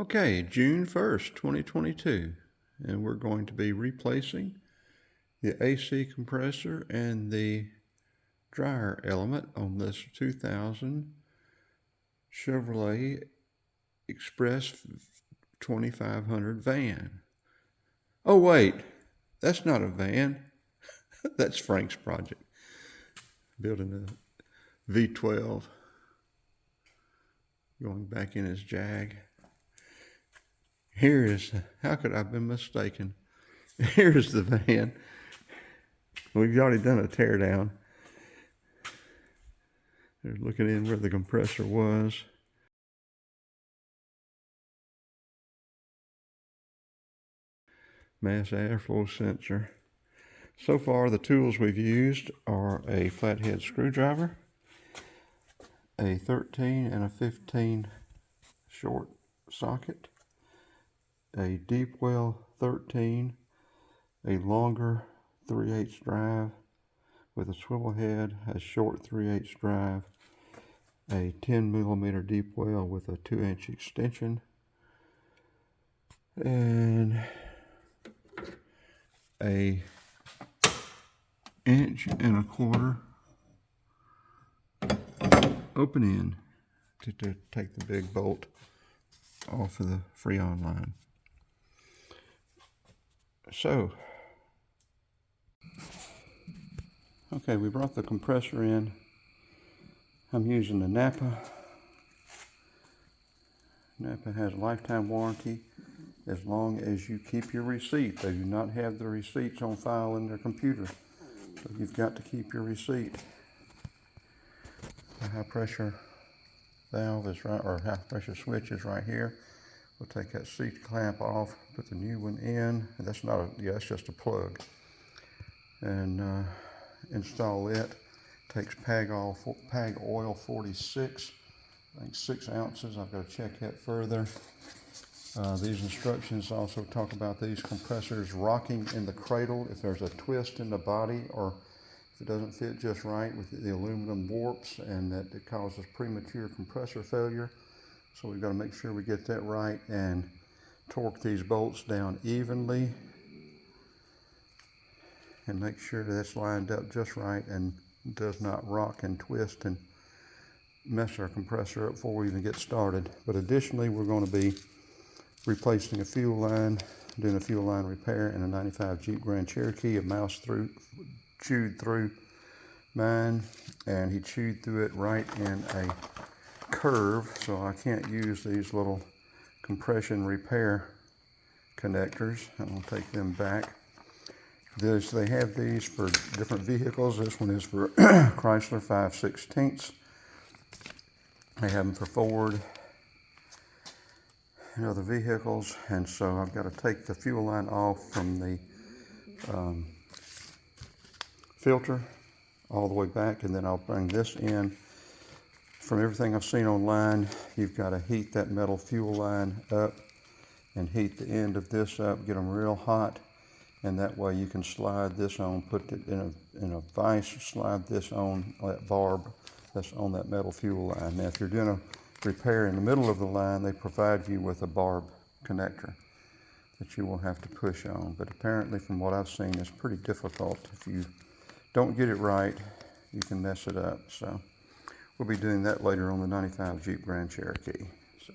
Okay, June 1st, 2022, and we're going to be replacing the AC compressor and the dryer element on this 2000 Chevrolet Express 2500 van. Oh wait, that's not a van. That's Frank's project. Building a V12, going back in his Jag. Here is, how could I have been mistaken? Here's the van. We've already done a tear down. They're looking in where the compressor was. Mass airflow sensor. So far the tools we've used are a flathead screwdriver, a 13 and a 15 short socket, a deep well 13, a longer 3/8 drive with a swivel head, a short 3/8 drive, a 10mm deep well with a 2-inch extension, and a 1.25" open end to take the big bolt off of the Freon line. So, okay, we brought the compressor in. I'm using the Napa. Napa has a lifetime warranty as long as you keep your receipt. They do not have the receipts on file in their computer, so you've got to keep your receipt. The high pressure valve is right, or high pressure switch is right here. We'll take that seat clamp off, put the new one in. And that's not a, yeah, that's just a plug. And install it. Takes PAG oil 46, I think 6 ounces. I've got to check that further. These instructions also talk about these compressors rocking in the cradle. If there's a twist in the body or if it doesn't fit just right, with the aluminum warps, and that it causes premature compressor failure. So we've got to make sure we get that right and torque these bolts down evenly and make sure that it's lined up just right and does not rock and twist and mess our compressor up before we even get started. But additionally, we're going to be replacing a fuel line, doing a fuel line repair in a 95 Jeep Grand Cherokee. A mouse chewed through mine, and he chewed through it right in a curve, so I can't use these little compression repair connectors. I'm going to take them back. They have these for different vehicles. This one is for Chrysler 5/16. They have them for Ford and other vehicles, and so I've got to take the fuel line off from the filter all the way back, and then I'll bring this in. From everything I've seen online, you've got to heat that metal fuel line up and heat the end of this up, get them real hot, and that way you can slide this on, put it in a vise, slide this on that barb that's on that metal fuel line. Now if you're doing a repair in the middle of the line, they provide you with a barb connector that you will have to push on. But apparently from what I've seen, it's pretty difficult. If you don't get it right, you can mess it up. So we'll be doing that later on the 95 Jeep Grand Cherokee. So,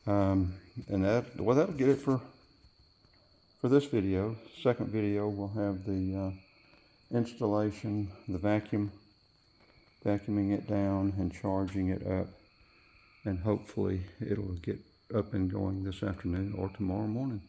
and that'll get it for this video. Second video, we'll have the installation, the vacuuming it down and charging it up, and hopefully it'll get up and going this afternoon or tomorrow morning.